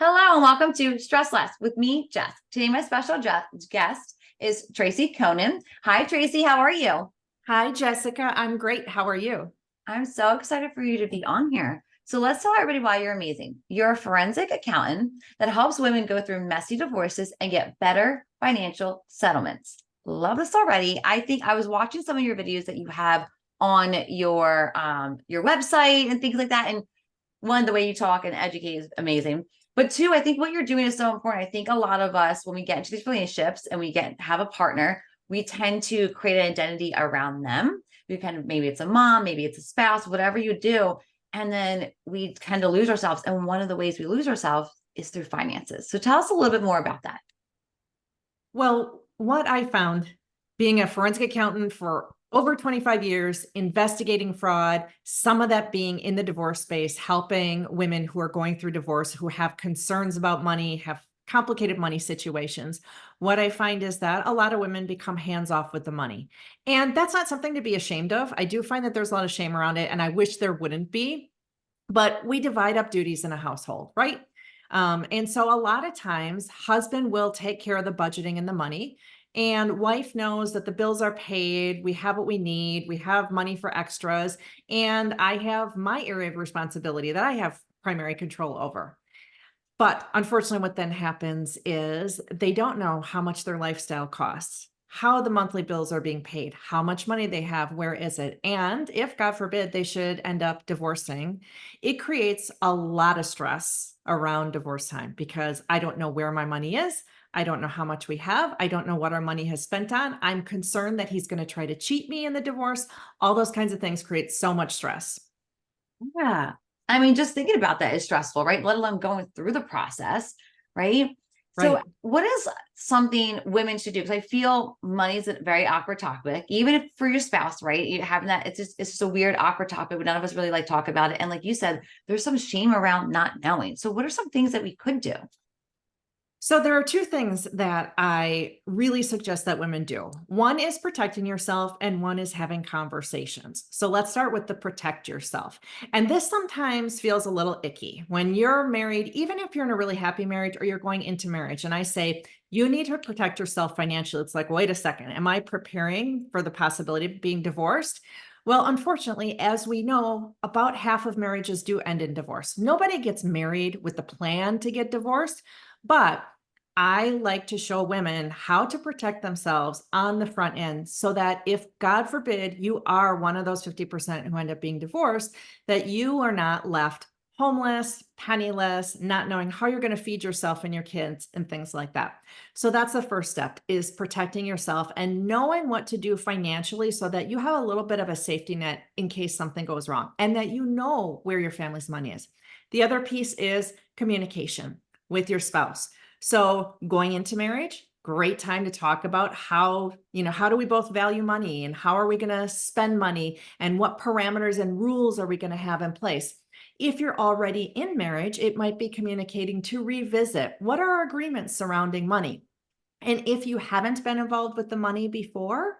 Hello and welcome to Stress Less with me, Jess. Today, my special guest is Tracy Conan. Hi, Tracy. How are you? Hi, Jessica. I'm great. How are you? I'm so excited for you to be on here. So, let's tell everybody why you're amazing. You're a forensic accountant that helps women go through messy divorces and get better financial settlements. Love this already. I think I was watching some of your videos that you have on your website and things like that. And one, the way you talk and educate is amazing. But two, I think what you're doing is so important. I think a lot of us, when we get into these relationships and we have a partner, we tend to create an identity around them. We kind of, maybe it's a mom, maybe it's a spouse, whatever you do. And then we tend to lose ourselves. And one of the ways we lose ourselves is through finances. So tell us a little bit more about that. Well, what I found being a forensic accountant for over 25 years, investigating fraud, some of that being in the divorce space, helping women who are going through divorce, who have concerns about money, have complicated money situations. What I find is that a lot of women become hands off with the money. And that's not something to be ashamed of. I do find that there's a lot of shame around it, and I wish there wouldn't be. But we divide up duties in a household, right? And so a lot of times, husband will take care of the budgeting and the money, and wife knows that the bills are paid. We have what we need. We have money for extras. And I have my area of responsibility that I have primary control over. But unfortunately, what then happens is they don't know how much their lifestyle costs, how the monthly bills are being paid, how much money they have, where is it? And if, God forbid, they should end up divorcing, it creates a lot of stress around divorce time because I don't know where my money is. I don't know how much we have. I don't know what our money has spent on. I'm concerned that he's going to try to cheat me in the divorce. All those kinds of things create so much stress. Yeah. I mean, just thinking about that is stressful, right? Let alone going through the process, right? So, Right. what is something women should do? Because I feel money is a very awkward topic, even if for your spouse, right? You having that, it's just a weird, awkward topic, but none of us really like talk about it. And like you said, there's some shame around not knowing. So, what are some things that we could do? So there are two things that I really suggest that women do. One is protecting yourself and one is having conversations. So let's start with the protect yourself. And this sometimes feels a little icky when you're married, even if you're in a really happy marriage or you're going into marriage. And I say, you need to protect yourself financially. It's like, wait a second, am I preparing for the possibility of being divorced? Well, unfortunately, as we know, about half of marriages do end in divorce. Nobody gets married with the plan to get divorced. But I like to show women how to protect themselves on the front end so that if, God forbid, you are one of those 50% who end up being divorced, that you are not left homeless, penniless, not knowing how you're going to feed yourself and your kids and things like that. So that's the first step, is protecting yourself and knowing what to do financially so that you have a little bit of a safety net in case something goes wrong and that you know where your family's money is. The other piece is communication with your spouse. So going into marriage, great time to talk about how do we both value money and how are we going to spend money and what parameters and rules are we going to have in place. If you're already in marriage, it might be communicating to revisit what are our agreements surrounding money. And if you haven't been involved with the money before,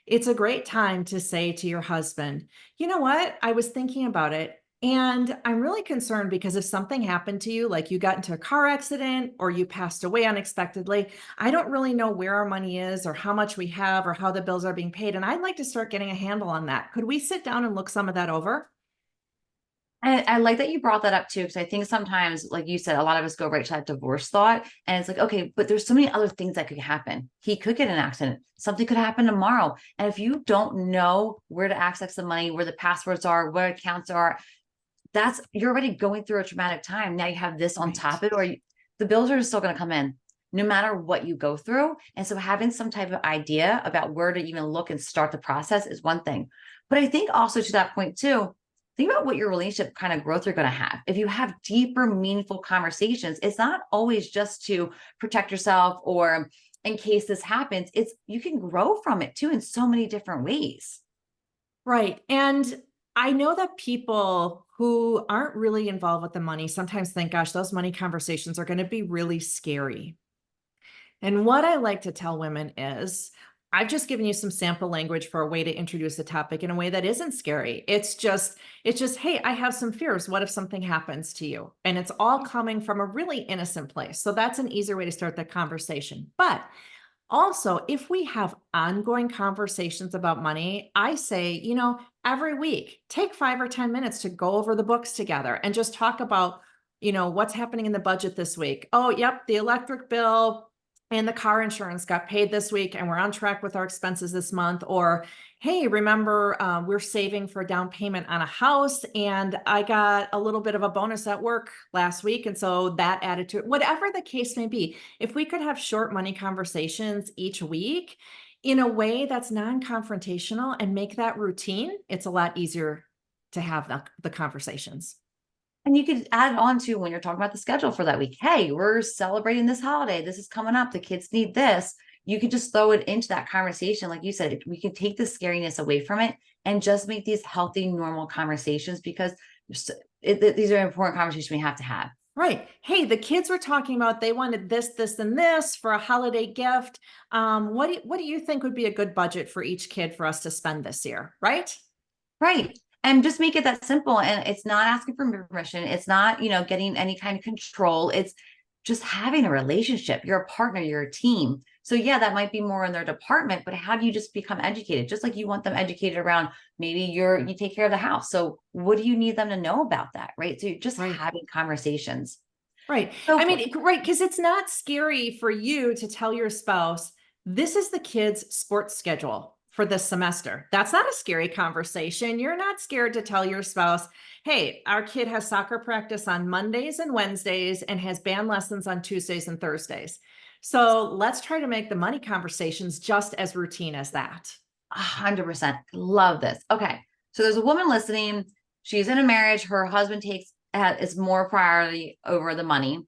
it's a great time to say to your husband, you know what? I was thinking about it. And I'm really concerned because if something happened to you, like you got into a car accident or you passed away unexpectedly, I don't really know where our money is or how much we have or how the bills are being paid. And I'd like to start getting a handle on that. Could we sit down and look some of that over? I like that you brought that up too, because I think sometimes, like you said, a lot of us go right to that divorce thought. And it's like, okay, but there's so many other things that could happen. He could get an accident. Something could happen tomorrow. And if you don't know where to access the money, where the passwords are, where accounts are, you're already going through a traumatic time. Now you have this on Right. top of it, the bills are still going to come in no matter what you go through. And so having some type of idea about where to even look and start the process is one thing. But I think also to that point too, think about what your relationship kind of growth you're going to have. If you have deeper, meaningful conversations, it's not always just to protect yourself or in case this happens, it's you can grow from it too in so many different ways. Right. And I know that people who aren't really involved with the money sometimes think, gosh, those money conversations are going to be really scary. And what I like to tell women is, I've just given you some sample language for a way to introduce the topic in a way that isn't scary. It's just, hey, I have some fears. What if something happens to you? And it's all coming from a really innocent place. So that's an easier way to start the conversation. But also, if we have ongoing conversations about money, I say, every week, take 5 or 10 minutes to go over the books together and just talk about, what's happening in the budget this week. Oh, yep, the electric bill and the car insurance got paid this week and we're on track with our expenses this month. Or, hey, remember, we're saving for a down payment on a house and I got a little bit of a bonus at work last week. And so that added to it, whatever the case may be. If we could have short money conversations each week in a way that's non-confrontational and make that routine, it's a lot easier to have the conversations. And you could add it on to when you're talking about the schedule for that week. Hey, we're celebrating this holiday. This is coming up. The kids need this. You could just throw it into that conversation. Like you said, we can take the scariness away from it and just make these healthy, normal conversations because these are important conversations we have to have. Right. Hey, the kids were talking about they wanted this, this, and this for a holiday gift. What do you think would be a good budget for each kid for us to spend this year? Right? Right. And just make it that simple. And it's not asking for permission. It's not, getting any kind of control. It's just having a relationship. You're a partner, you're a team. So yeah, that might be more in their department, but how do you just become educated? Just like you want them educated around maybe you take care of the house. So what do you need them to know about that? Right. So you're just Right. having conversations. Right. So I mean, right. Because it's not scary for you to tell your spouse, this is the kid's sports schedule for this semester. That's not a scary conversation. You're not scared to tell your spouse, hey, our kid has soccer practice on Mondays and Wednesdays and has band lessons on Tuesdays and Thursdays. So let's try to make the money conversations just as routine as that. 100% love this. Okay. So there's a woman listening. She's in a marriage. Her husband is more priority over the money.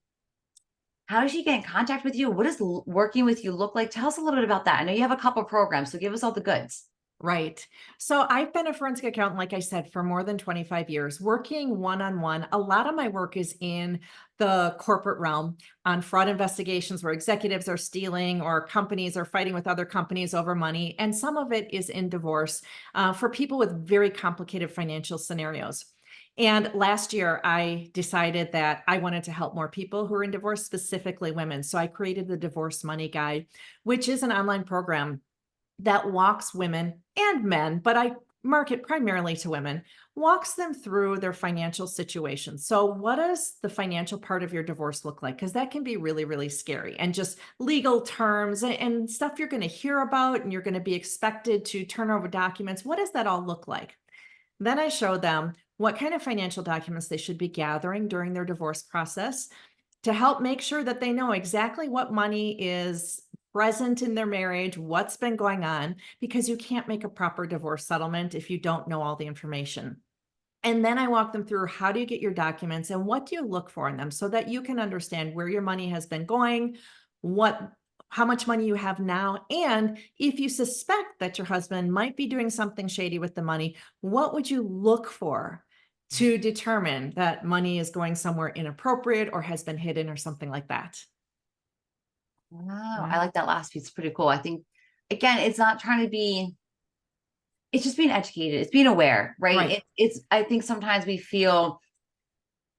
How does she get in contact with you? What does working with you look like? Tell us a little bit about that. I know you have a couple programs, so give us all the goods. Right. So I've been a forensic accountant, like I said, for more than 25 years, working one-on-one. A lot of my work is in the corporate realm on fraud investigations where executives are stealing or companies are fighting with other companies over money. And some of it is in divorce for people with very complicated financial scenarios. And last year, I decided that I wanted to help more people who are in divorce, specifically women. So I created the Divorce Money Guide, which is an online program that walks women and men, but I market primarily to women, walks them through their financial situation. So what does the financial part of your divorce look like? Because that can be really, really scary and just legal terms and stuff you're going to hear about and you're going to be expected to turn over documents. What does that all look like? Then I show them what kind of financial documents they should be gathering during their divorce process to help make sure that they know exactly what money is present in their marriage, what's been going on, because you can't make a proper divorce settlement if you don't know all the information. And then I walk them through how do you get your documents and what do you look for in them so that you can understand where your money has been going, how much money you have now, and if you suspect that your husband might be doing something shady with the money, what would you look for to determine that money is going somewhere inappropriate or has been hidden or something like that? Wow, I Yeah. like that last piece. Pretty cool. I think again, it's not trying to be. It's just being educated. It's being aware, right? Right, It's. I think sometimes we feel,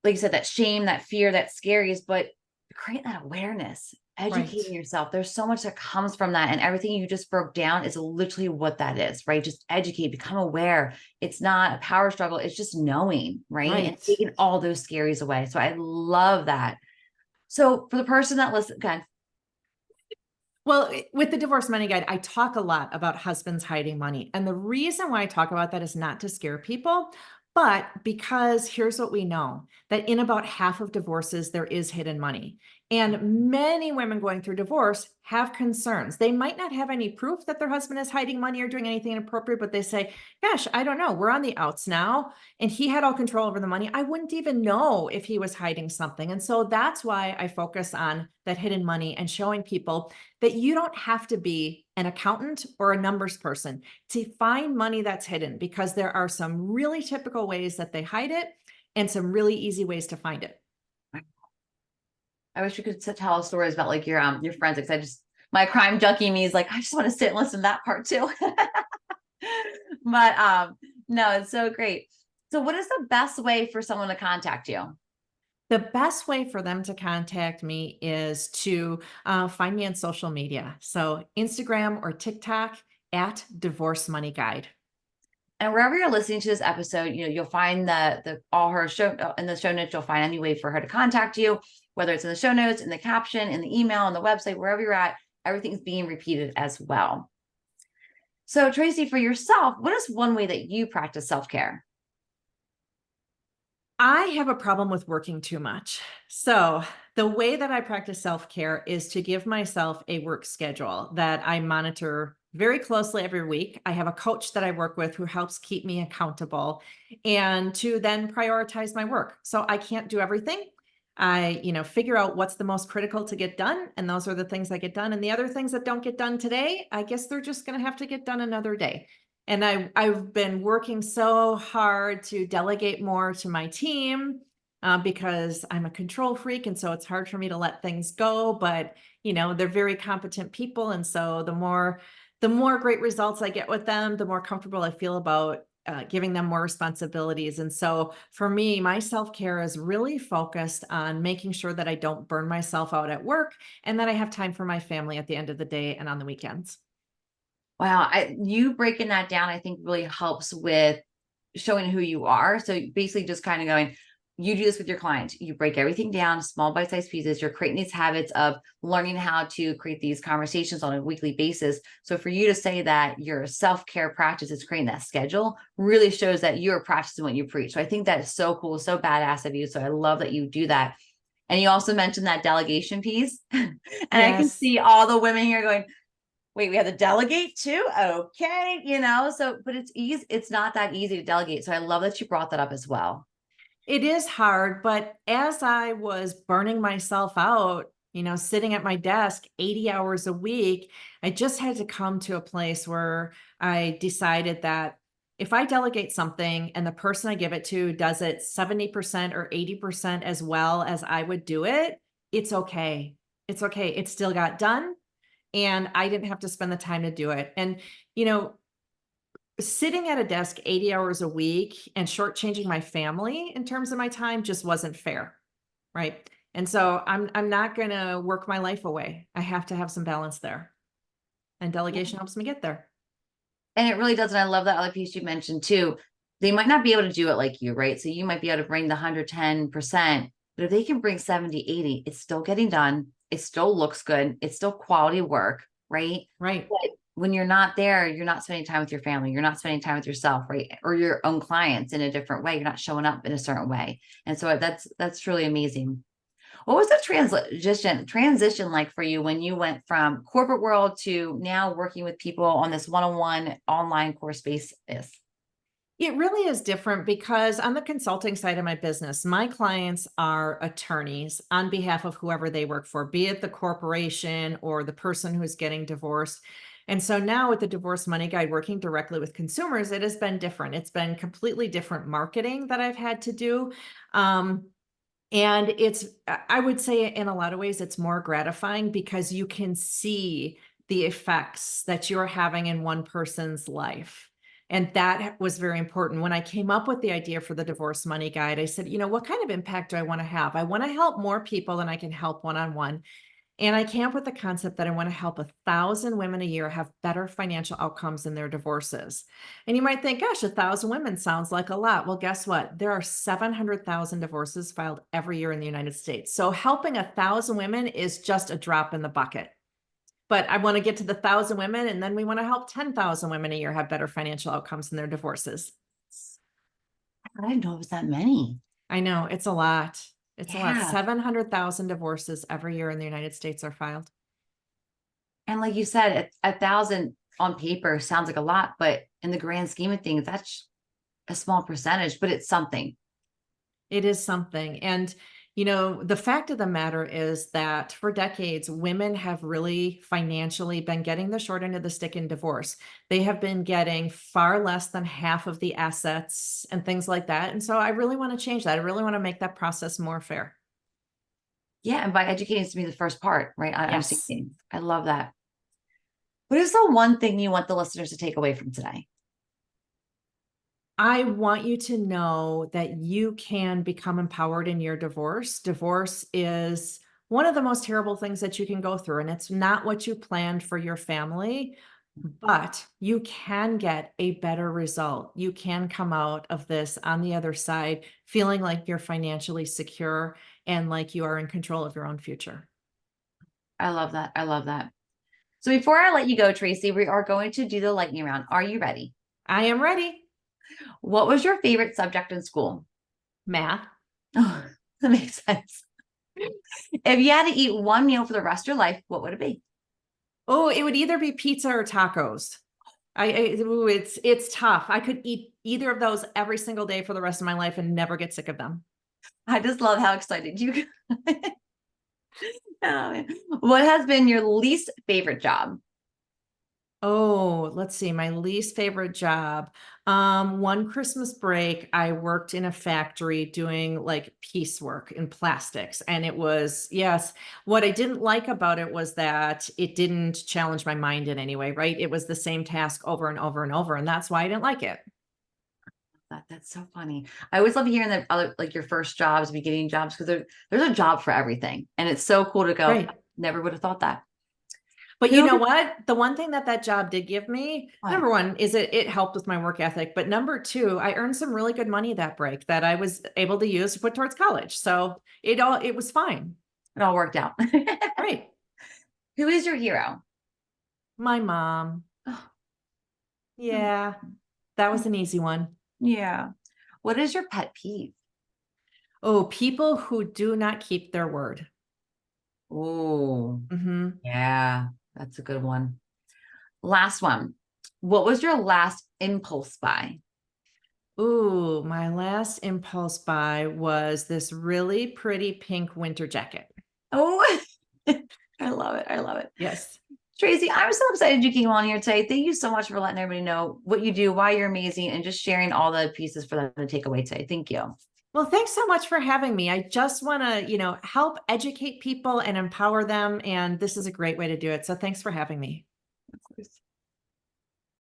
like you said, that shame, that fear, that scaries, but create that awareness, right, educating yourself. There's so much that comes from that. And everything you just broke down is literally what that is, right? Just educate, become aware. It's not a power struggle. It's just knowing, right? And right. taking all those scaries away. So I love that. So for the person that listens, God, Well, with the Divorce Money Guide, I talk a lot about husbands hiding money. And the reason why I talk about that is not to scare people, but because here's what we know that in about half of divorces, there is hidden money. And many women going through divorce have concerns. They might not have any proof that their husband is hiding money or doing anything inappropriate, but they say, gosh, I don't know. We're on the outs now. And he had all control over the money. I wouldn't even know if he was hiding something. And so that's why I focus on that hidden money and showing people that you don't have to be an accountant or a numbers person to find money that's hidden because there are some really typical ways that they hide it and some really easy ways to find it. I wish you could tell stories about like your friends. Because I just My crime junkie me is like, I just want to sit and listen to that part too. But no, it's so great. So what is the best way for someone to contact you? The best way for them to contact me is to find me on social media. So Instagram or TikTok at Divorce Money Guide. And wherever you're listening to this episode, you'll find the all her show in the show notes. You'll find any way for her to contact you, whether it's in the show notes, in the caption, in the email, on the website, wherever you're at. Everything's being repeated as well. So, Tracy, for yourself, what is one way that you practice self-care? I have a problem with working too much. So, the way that I practice self care is to give myself a work schedule that I monitor very closely every week. I have a coach that I work with who helps keep me accountable and to then prioritize my work. So, I can't do everything. I, figure out what's the most critical to get done. And those are the things that get done. And the other things that don't get done today, I guess they're just going to have to get done another day. And I've been working so hard to delegate more to my team because I'm a control freak. And so it's hard for me to let things go. But, they're very competent people. And so the more great results I get with them, the more comfortable I feel about giving them more responsibilities. And so for me, my self-care is really focused on making sure that I don't burn myself out at work and that I have time for my family at the end of the day and on the weekends. Wow, you breaking that down, I think really helps with showing who you are. So basically just kind of going, you do this with your clients. You break everything down, small bite-sized pieces. You're creating these habits of learning how to create these conversations on a weekly basis. So for you to say that your self-care practice is creating that schedule really shows that you're practicing what you preach. So I think that is so cool, so badass of you. So I love that you do that. And you also mentioned that delegation piece. And I can Yes. see all the women here going, wait, we have to delegate too? Okay. So, but it's easy. It's not that easy to delegate. So I love that you brought that up as well. It is hard, but as I was burning myself out, sitting at my desk 80 hours a week, I just had to come to a place where I decided that if I delegate something and the person I give it to does it 70% or 80% as well as I would do it, it's okay. It's okay. It still got done and I didn't have to spend the time to do it. And, you know, sitting at a desk 80 hours a week and shortchanging my family in terms of my time just wasn't fair, right? And so I'm not going to work my life away. I have to have some balance there. And delegation helps me get there. And it really does. And I love that other piece you mentioned too. They might not be able to do it like you, right? So you might be able to bring the 110%, but if they can bring 70, 80, it's still getting done. It still looks good. It's still quality work, right? Right. But when you're not there, you're not spending time with your family. You're not spending time with yourself, right? Or your own clients in a different way. You're not showing up in a certain way. And so that's truly amazing. What was the transition like for you when you went from corporate world to now working with people on this one-on-one online course basis? It really is different because on the consulting side of my business, my clients are attorneys on behalf of whoever they work for, be it the corporation or the person who's getting divorced. And so now with the Divorce Money Guide working directly with consumers, it has been different. It's been completely different marketing that I've had to do. And I would say in a lot of ways, it's more gratifying because you can see the effects that you're having in one person's life. And that was very important. When I came up with the idea for the Divorce Money Guide, I said, what kind of impact do I want to have? I want to help more people than I can help one-on-one. And I came up with the concept that I want to help 1,000 women a year have better financial outcomes in their divorces. And you might think, gosh, 1,000 women sounds like a lot. Well, guess what? There are 700,000 divorces filed every year in the United States. So helping 1,000 women is just a drop in the bucket. But I want to get to the 1,000 women, and then we want to help 10,000 women a year have better financial outcomes in their divorces. I didn't know it was that many. I know it's a lot. It's a lot. Yeah. 700,000 divorces every year in the United States are filed. And like you said, 1,000 on paper sounds like a lot, but in the grand scheme of things, that's a small percentage, but it's something. It is something. And, the fact of the matter is that for decades, women have really financially been getting the short end of the stick in divorce. They have been getting far less than half of the assets and things like that. And so I really want to change that. I really want to make that process more fair. Yeah. And by educating is to be the first part, right? I'm Yes. seeing. I love that. What is the one thing you want the listeners to take away from today? I want you to know that you can become empowered in your divorce. Divorce is one of the most terrible things that you can go through, and it's not what you planned for your family, but you can get a better result. You can come out of this on the other side feeling like you're financially secure and like you are in control of your own future. I love that. I love that. So before I let you go, Tracy, we are going to do the lightning round. Are you ready? I am ready. What was your favorite subject in school? Math. Oh, that makes sense. If you had to eat one meal for the rest of your life, what would it be? Oh, it would either be pizza or tacos. It's tough. I could eat either of those every single day for the rest of my life and never get sick of them. I just love how excited you got. Oh, man. What has been your least favorite job? Oh, let's see. My least favorite job. One Christmas break, I worked in a factory doing like piecework in plastics. And it was, yes, what I didn't like about it was that it didn't challenge my mind in any way, right? It was the same task over and over and over. And that's why I didn't like it. That's so funny. I always love hearing that other like your first jobs, beginning jobs, because there's a job for everything. And it's so cool to go, Right. never would have thought that. But you Who know what? The one thing that that job did give me, what? number one, is it helped with my work ethic. But number two, I earned some really good money that break that I was able to use to put towards college. So it was fine. It all worked out. Right. Who is your hero? My mom. Oh, Yeah, that was an easy one. yeah. What is your pet peeve? Oh, people who do not keep their word. Oh, Hmm. yeah. That's a good one. Last one. What was your last impulse buy? Ooh, my last impulse buy was this really pretty pink winter jacket. Oh, I love it. I love it. Yes. Tracy, I'm so excited you came on here today. Thank you so much for letting everybody know what you do, why you're amazing, and just sharing all the pieces for them to take away today. Thank you. Well, thanks so much for having me. I just want to, help educate people and empower them. And this is a great way to do it. So thanks for having me. Of course.